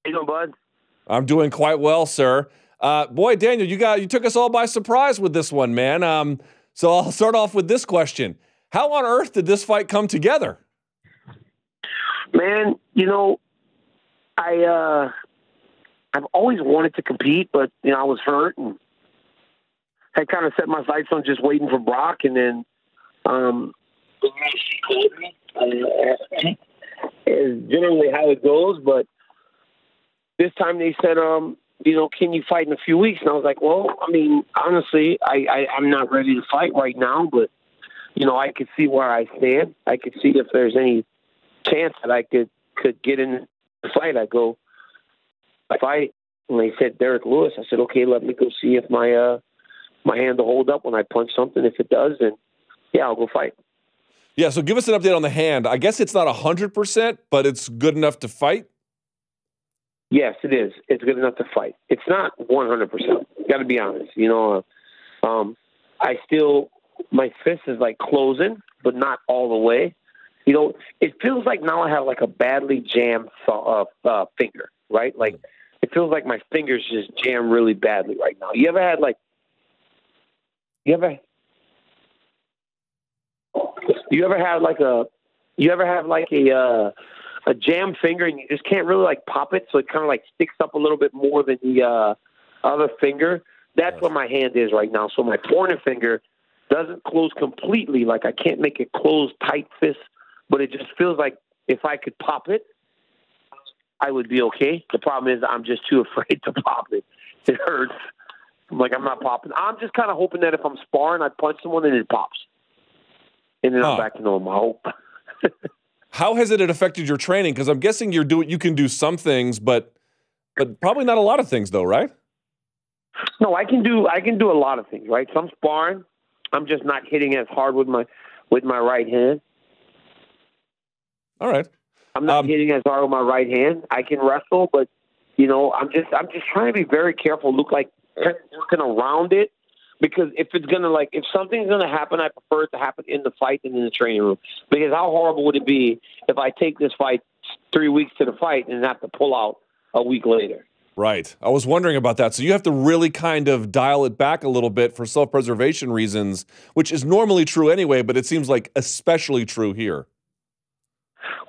How you doing, bud? I'm doing quite well, sir. Boy, Daniel, you took us all by surprise with this one, man. So I'll start off with this question: how on earth did this fight come together? Man, I've always wanted to compete, but I was hurt and had kind of set my sights on just waiting for Brock, and then the UFC called me. Is generally how it goes, but this time they said, can you fight in a few weeks? And I was like, well, I mean, honestly, I'm not ready to fight right now, but I could see where I stand. I could see if there's any chance that I could get in the fight. I go, I fight. When they said Derrick Lewis, I said, okay, let me go see if my hand will hold up when I punch something. If it does, then yeah, I'll go fight. Yeah, so give us an update on the hand. I guess it's not 100%, but it's good enough to fight? Yes, it is. It's good enough to fight. It's not 100%. Got to be honest. I still, my fist is like closing, but not all the way. It feels like now I have like a badly jammed finger, right? Like it feels like my fingers just jam really badly right now. You ever have like a jam finger and you just can't really like pop it, so it kind of like sticks up a little bit more than the other finger? That's what my hand is right now. So my pointer finger doesn't close completely. Like I can't make it close tight fist, but it just feels like if I could pop it, I would be okay. The problem is I'm just too afraid to pop it. It hurts. I'm not popping. I'm just kind of hoping that if I'm sparring, I punch someone and it pops. And then I'm back to normal. I hope. How has it affected your training? Because I'm guessing you can do some things, but probably not a lot of things, though, right? No, I can do a lot of things, right? So I'm sparring. I'm just not hitting as hard with my right hand. All right. I'm not hitting as hard with my right hand. I can wrestle, but I'm just trying to be very careful. Look like working around it. Because if something's gonna happen, I prefer it to happen in the fight than in the training room. Because how horrible would it be if I take this fight 3 weeks to the fight and have to pull out a week later? Right. I was wondering about that. So you have to really kind of dial it back a little bit for self-preservation reasons, which is normally true anyway, but it seems like especially true here.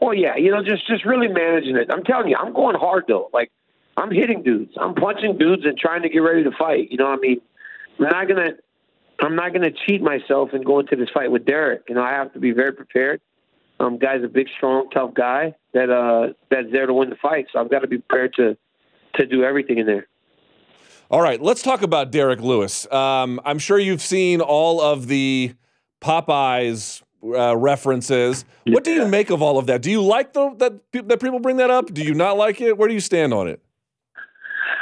Well, yeah, just really managing it. I'm telling you, I'm going hard though. Like I'm hitting dudes, I'm punching dudes, and trying to get ready to fight. I'm not gonna cheat myself and go into this fight with Derrick. I have to be very prepared. Guy's a big, strong, tough guy that's there to win the fight. So I've got to be prepared to do everything in there. All right, let's talk about Derrick Lewis. I'm sure you've seen all of the Popeyes references. Yeah. What do you make of all of that? Do you like that people bring that up? Do you not like it? Where do you stand on it?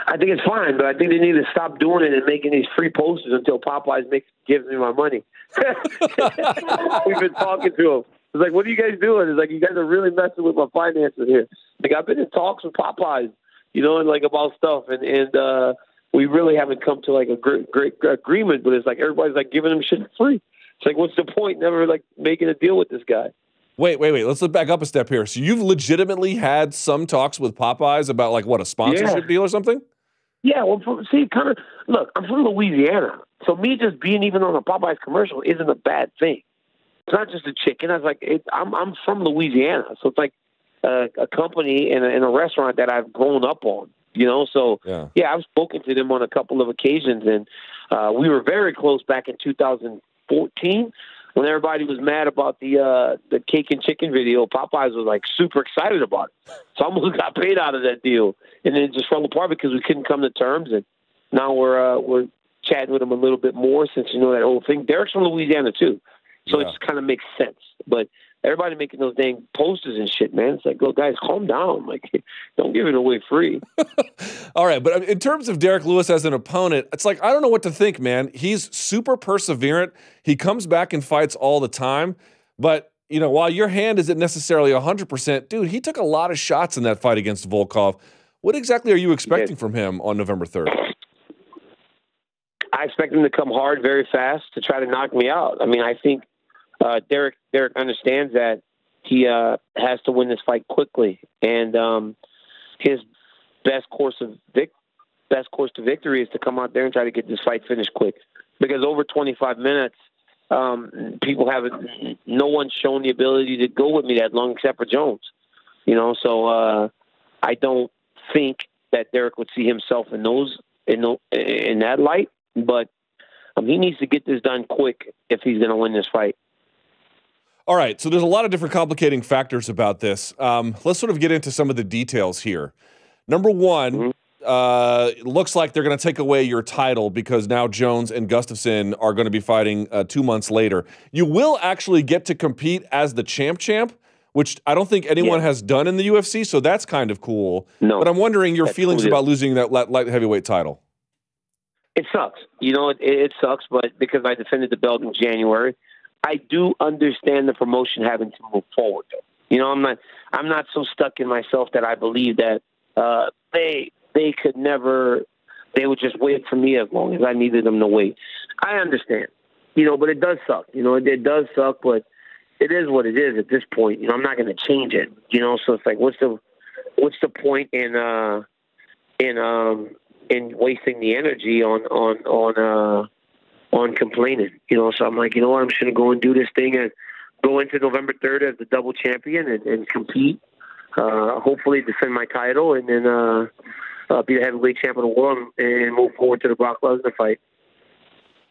I think it's fine, but I think they need to stop doing it and making these free posters until Popeyes gives me my money. We've been talking to him. It's like, what are you guys doing? It's like, you guys are really messing with my finances here. Like, I've been in talks with Popeyes, and like about stuff, and we really haven't come to like a great agreement. But it's like everybody's like giving them shit free. It's like, what's the point? Never like making a deal with this guy. Wait. Let's back up a step here. So you've legitimately had some talks with Popeyes about like what, a sponsorship deal or something? Yeah, well, look, I'm from Louisiana. So me just being even on a Popeyes commercial isn't a bad thing. It's not just a chicken. I was like, I'm from Louisiana. So it's like a company and a restaurant that I've grown up on, So, yeah, I've spoken to them on a couple of occasions. And we were very close back in 2014 when everybody was mad about the cake and chicken video. Popeyes was like super excited about it. So I almost got paid out of that deal. And then it just fell apart because we couldn't come to terms. And now we're chatting with them a little bit more since that whole thing. Derrick's from Louisiana too. So it just kind of makes sense. But everybody making those dang posters and shit, man. It's like, oh, guys, calm down. Like, don't give it away free. All right. But in terms of Derrick Lewis as an opponent, it's like, I don't know what to think, man. He's super perseverant. He comes back and fights all the time. But, while your hand isn't necessarily 100%, dude, he took a lot of shots in that fight against Volkov. What exactly are you expecting from him on November 3rd? I expect him to come hard very fast to try to knock me out. I mean, I think Derrick understands that he has to win this fight quickly, and his best course to victory is to come out there and try to get this fight finished quick. Because over 25 minutes, people haven't. No one's shown the ability to go with me that long except for Jones. So I don't think that Derrick would see himself in that light. But he needs to get this done quick if he's going to win this fight. All right, so there's a lot of different complicating factors about this. Let's sort of get into some of the details here. Number one, it looks like they're going to take away your title because now Jones and Gustafsson are going to be fighting 2 months later. You will actually get to compete as the champ, which I don't think anyone has done in the UFC, so that's kind of cool. No, but I'm wondering your feelings about losing that light heavyweight title. It sucks. It sucks, but because I defended the belt in January, I do understand the promotion having to move forward. I'm not so stuck in myself that I believe that they could never. They would just wait for me as long as I needed them to wait. I understand, but it does suck. It does suck, but it is what it is at this point. I'm not going to change it. So it's like, what's the point in wasting the energy on complaining, so I'm like, what, I'm just going to go and do this thing and go into November 3rd as the double champion and compete, hopefully defend my title, and then be the heavyweight champion of the world and move forward to the Brock Lesnar fight.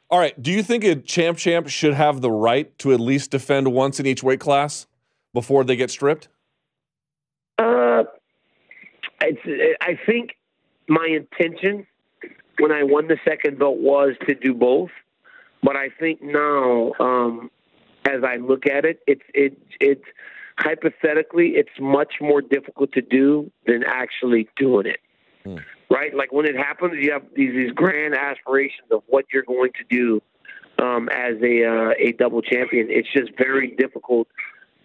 All right. Do you think a champ should have the right to at least defend once in each weight class before they get stripped? I think my intention when I won the second belt was to do both. But I think now, as I look at it, it's hypothetically, it's much more difficult to do than actually doing it. Right? Like when it happens, you have these grand aspirations of what you're going to do as a double champion. It's just very difficult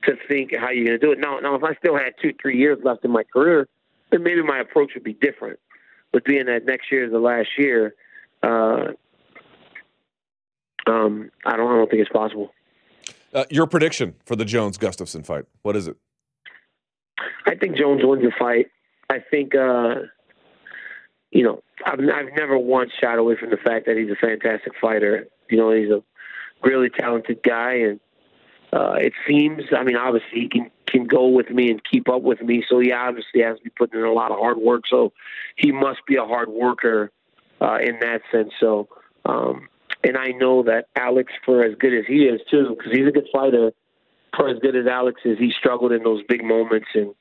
to think how you're going to do it. Now, if I still had 2-3 years left in my career, then maybe my approach would be different. But being that next year is the last year, I don't think it's possible. Your prediction for the Jones-Gustafsson fight, what is it? I think Jones wins the fight. I think, I've never once shied away from the fact that he's a fantastic fighter. He's a really talented guy, and it seems, obviously he can go with me and keep up with me, so he obviously has to be putting in a lot of hard work, so he must be a hard worker in that sense. So, and I know that Alex, for as good as he is too, because he's a good fighter, for as good as Alex is, he struggled in those big moments, and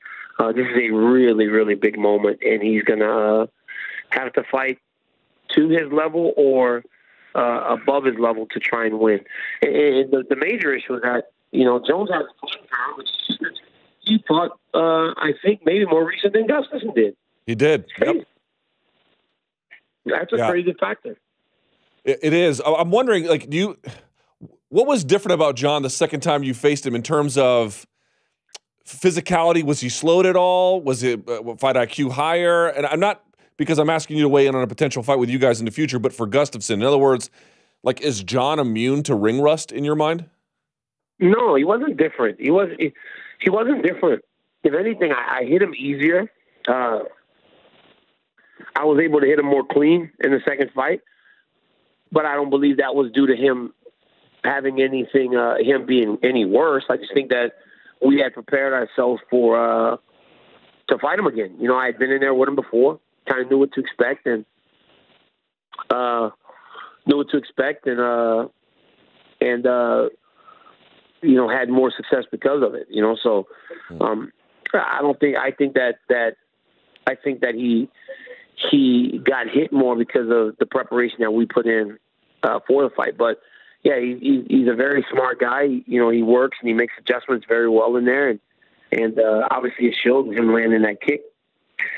this is a really, really big moment, and he's going to have to fight to his level or above his level to try and win. And the major issue is that, Jones has fighting power, which he fought, I think, maybe more recent than Gustafsson did. He did. Yep. That's a crazy factor. It is. I'm wondering, what was different about Jon the second time you faced him in terms of physicality? Was he slowed at all? Was it fight IQ higher? And I'm not, because I'm asking you to weigh in on a potential fight with you guys in the future, but for Gustafsson, in other words, is Jon immune to ring rust in your mind? No, he wasn't different. He wasn't different. If anything, I hit him easier. I was able to hit him more clean in the second fight, but I don't believe that was due to him having anything, him being any worse. I just think that we had prepared ourselves to fight him again. I had been in there with him before, kind of knew what to expect, and had more success because of it. So I think that he got hit more because of the preparation that we put in for the fight. But yeah, he's a very smart guy. He works and he makes adjustments very well in there, and obviously it showed him landing that kick.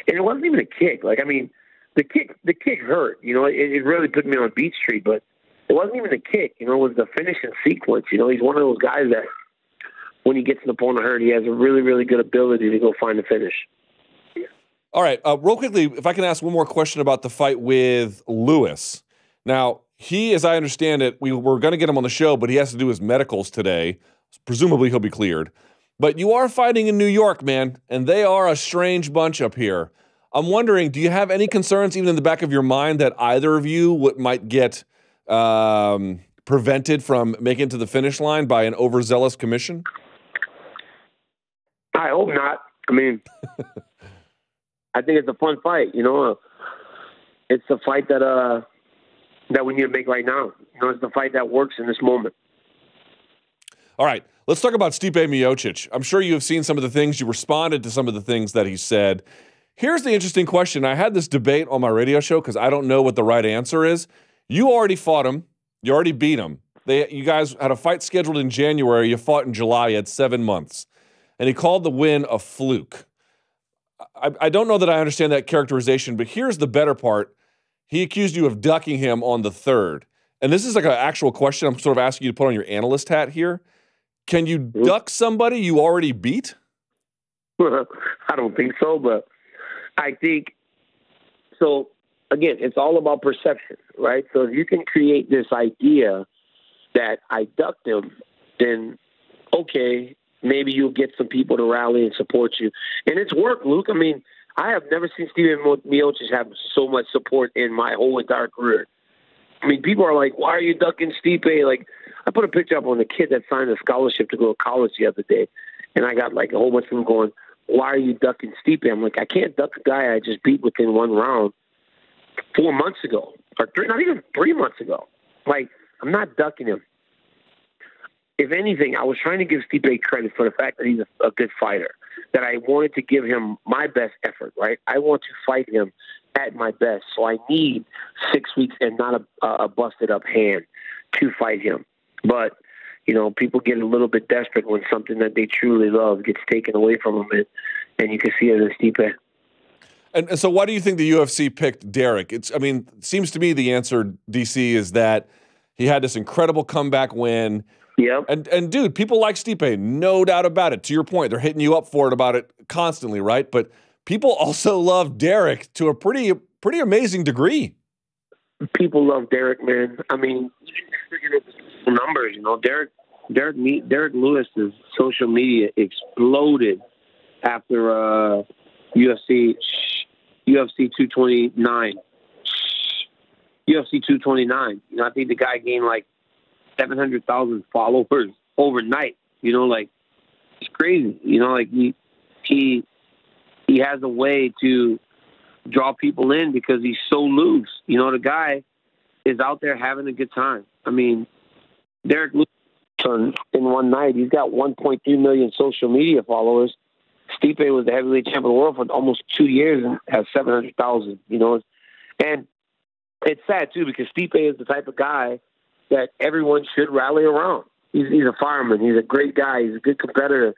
And it wasn't even a kick. The kick hurt. It really put me on Beach Street, but it wasn't even a kick. It was the finishing sequence. He's one of those guys that when he gets an opponent hurt, he has a really, really good ability to go find the finish. All right. Real quickly, if I can ask one more question about the fight with Lewis. Now, he, as I understand it, we were going to get him on the show, but he has to do his medicals today. Presumably he'll be cleared. But you are fighting in New York, man, and they are a strange bunch up here. I'm wondering, do you have any concerns, even in the back of your mind, that either of you might get prevented from making it to the finish line by an overzealous commission? I hope not. I mean, I think it's a fun fight. You know, it's a fight that we need to make right now. You know, it's the fight that works in this moment. All right, let's talk about Stipe Miocic. I'm sure you have seen some of the things. You responded to some of the things that he said. Here's the interesting question. I had this debate on my radio show because I don't know what the right answer is. You already fought him. You already beat him. You guys had a fight scheduled in January. You fought in July. You had 7 months. And he called the win a fluke. I don't know that I understand that characterization, but here's the better part. He accused you of ducking him on the 3rd. And this is like an actual question I'm sort of asking you to put on your analyst hat here. Can you duck somebody you already beat? I don't think so, but I think so. Again, it's all about perception, right? So if you can create this idea that I ducked him, then okay, maybe you'll get some people to rally and support you. And it's worked, Luke. I mean, I have never seen Stipe Miocic have so much support in my whole entire career. I mean, people are like, why are you ducking Stipe? Like, I put a picture up on the kid that signed a scholarship to go to college the other day, and I got like a whole bunch of them going, why are you ducking Stipe? I'm like, I can't duck a guy I just beat within one round 4 months ago, or not even 3 months ago. Like, I'm not ducking him. If anything, I was trying to give Stipe credit for the fact that he's a good fighter, that I wanted to give him my best effort, right? I want to fight him at my best, so I need 6 weeks and not a busted-up hand to fight him. But, you know, people get a little bit desperate when something that they truly love gets taken away from them, and you can see it in Stipe. And so why do you think the UFC picked Derrick? It seems to me the answer, DC, is that he had this incredible comeback win. Yep. And dude, people like Stipe, no doubt about it. To your point, they're hitting you up for it about it constantly, right? But people also love Derrick to a pretty amazing degree. People love Derrick, man. I mean, numbers, you know, Derrick Lewis's social media exploded after UFC 229. UFC 229. You know, I think the guy gained like 700,000 followers overnight. You know, like, it's crazy. You know, like he has a way to draw people in because he's so loose. You know, the guy is out there having a good time. I mean, Derrick Lewis in one night, he's got 1.3 million social media followers. Stipe was the heavyweight champion of the world for almost 2 years and has 700,000, you know. And it's sad, too, because Stipe is the type of guy that everyone should rally around. He's a fireman. He's a great guy. He's a good competitor.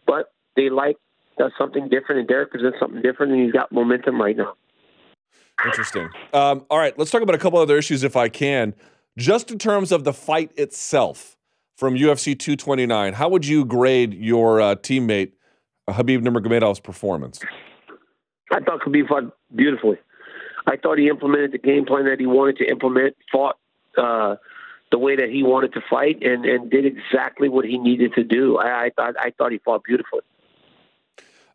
But they like something different, and Derrick presents something different, and he's got momentum right now. Interesting. All right, let's talk about a couple other issues if I can. Just in terms of the fight itself from UFC 229, how would you grade your teammate Khabib Nurmagomedov's performance? I thought Khabib fought beautifully. I thought he implemented the game plan that he wanted to implement, fought the way that he wanted to fight, and did exactly what he needed to do. I thought he fought beautifully.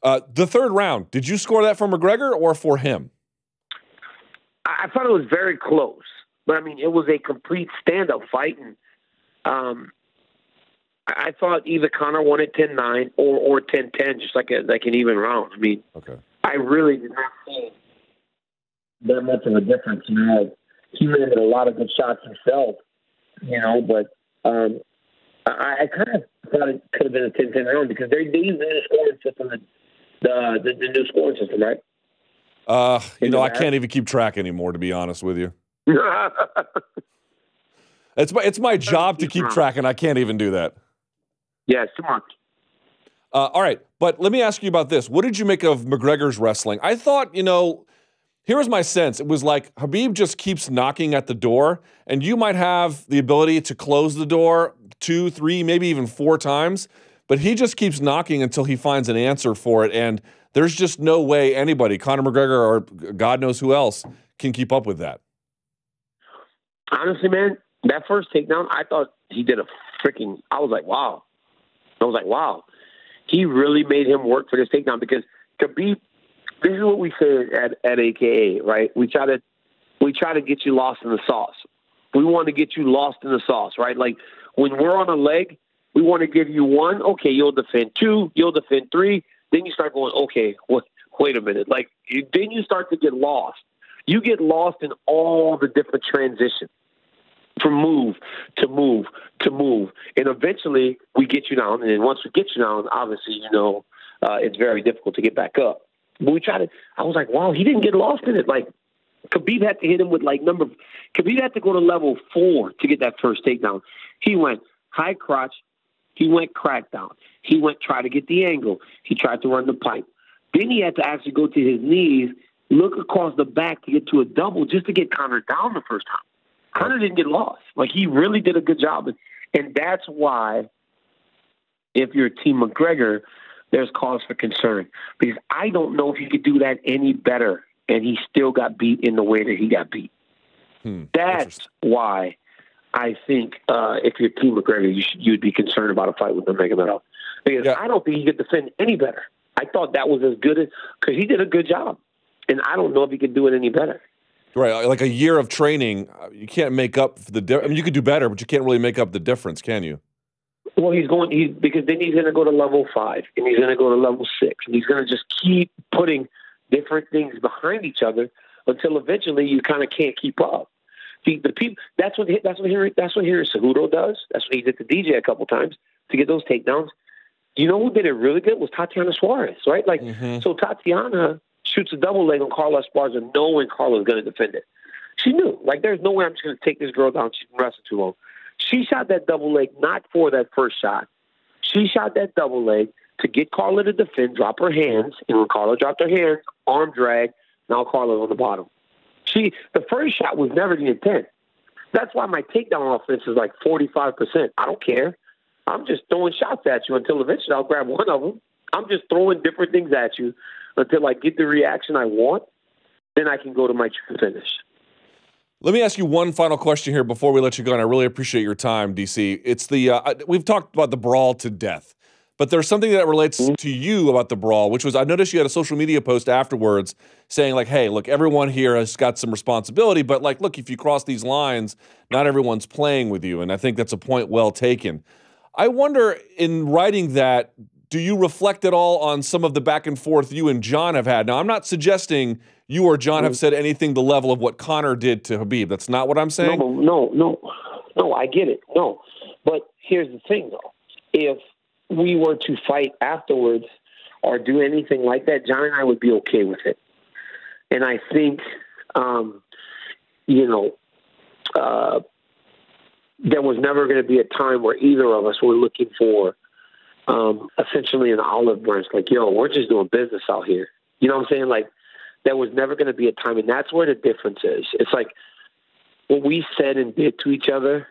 The third round, did you score that for McGregor or for him? I thought it was very close, but I mean, it was a complete stand-up fight, and I thought either Conor won it 10-9 or 10-10, just like an even round. I mean, okay. I really did not see that much of a difference. You know, he landed a lot of good shots himself, you know, but I kind of thought it could have been a 10-10 round because they use the new scoring system, the new scoring system, right? You know, I can't even keep track anymore, to be honest with you. It's my job to keep track, and I can't even do that. Yeah, it's too much. All right, but let me ask you about this. What did you make of McGregor's wrestling? I thought, you know, here was my sense. It was like Khabib just keeps knocking at the door, and you might have the ability to close the door 2, 3, maybe even 4 times, but he just keeps knocking until he finds an answer for it, and there's just no way anybody, Conor McGregor or God knows who else, can keep up with that. Honestly, man, that first takedown, I thought he did I was like, wow. He really made him work for this takedown because Khabib this is what we say at AKA, right? We try to get you lost in the sauce. We want to get you lost in the sauce, right? Like when we're on a leg, we want to give you one. Okay, you'll defend two. You'll defend three. Then you start going, okay, wait a minute. Like then you start to get lost. You get lost in all the different transitions from move to move to move. And eventually we get you down. And then once we get you down, obviously, it's very difficult to get back up. But I was like, wow, he didn't get lost in it. Like Khabib had to hit him with Khabib had to go to level 4 to get that first takedown. He went high crotch. He went crackdown. He went try to get the angle. He tried to run the pipe. Then he had to actually go to his knees, look across the back to get to a double just to get Conor down the first time. Conor didn't get lost. Like, he really did a good job. And that's why, if you're Team McGregor, there's cause for concern. Because I don't know if he could do that any better, and he still got beat in the way that he got beat. That's why I think if you're Team McGregor, you'd be concerned about a fight with Nurmagomedov. Because I don't think he could defend any better. I thought that was as good as – because he did a good job. And I don't know if he could do it any better. Right, like a year of training, you can't make up for the difference. I mean, you could do better, but you can't really make up the difference, can you? Well, because then he's going to go to level 5, and he's going to go to level 6, and he's going to just keep putting different things behind each other until eventually you kind of can't keep up. The people that's what Henry Cejudo does. That's what he did to DJ a couple times to get those takedowns. You know who did it really good was Tatiana Suarez, right? Like, so Tatiana shoots a double leg on Carla Esparza knowing Carla's going to defend it. She knew, like, there's no way I'm just going to take this girl down. She's been wrestling too long. She shot that double leg not for that first shot. She shot that double leg to get Carla to defend, drop her hands, and when Carla dropped her hands, arm drag, now Carla's on the bottom. The first shot was never the intent. That's why my takedown offense is like 45%. I don't care. I'm just throwing shots at you until eventually I'll grab one of them. I'm just throwing different things at you until I get the reaction I want. Then I can go to my true finish. Let me ask you one final question here before we let you go, and I really appreciate your time, DC. It's we've talked about the brawl to death, but there's something that relates to you about the brawl, which was I noticed you had a social media post afterwards saying, like, hey, look, everyone here has got some responsibility, but, like, look, if you cross these lines, not everyone's playing with you, and I think that's a point well taken. I wonder, in writing that, do you reflect at all on some of the back and forth you and Jon have had? Now, I'm not suggesting you or Jon have said anything the level of what Conor did to Khabib. That's not what I'm saying. No, I get it. No, but here's the thing, though. If we were to fight afterwards or do anything like that, Jon and I would be okay with it. And I think, there was never going to be a time where either of us were looking for essentially an olive branch, like, yo, we're just doing business out here. You know what I'm saying? Like, there was never going to be a time, and that's where the difference is. It's like what we said and did to each other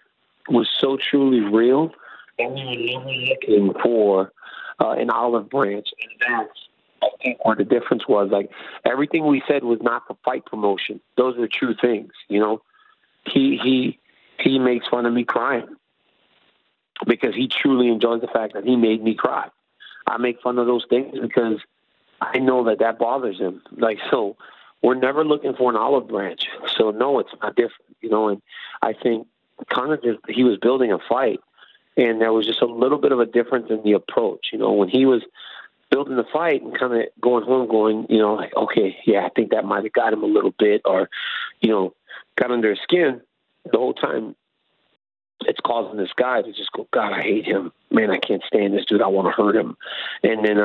was so truly real, and we were never looking for an olive branch. And that's, I think, where the difference was. Like, everything we said was not for fight promotion. Those are true things, you know? He makes fun of me crying because he truly enjoys the fact that he made me cry. I make fun of those things because I know that bothers him. Like, so we're never looking for an olive branch. So no, it's not different, you know? And I think Conor he was building a fight, and there was just a little bit of a difference in the approach. You know, when he was building the fight and kind of going home going, you know, like, okay, yeah, I think that might have got him a little bit, or, you know, got under his skin. The whole time it's causing this guy to just go, God, I hate him. Man, I can't stand this dude. I want to hurt him. And then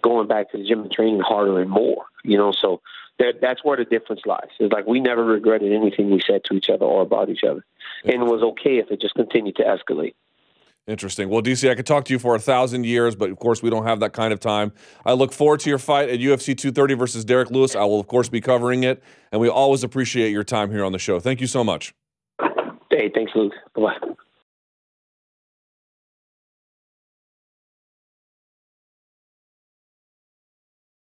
going back to the gym and training harder and more, you know, so that's where the difference lies. It's like we never regretted anything we said to each other or about each other. And it was okay if it just continued to escalate. Interesting. Well, DC, I could talk to you for 1,000 years, but of course we don't have that kind of time. I look forward to your fight at UFC 230 versus Derrick Lewis. I will, of course, be covering it, and we always appreciate your time here on the show. Thank you so much. Hey, thanks, Luke. Bye-bye.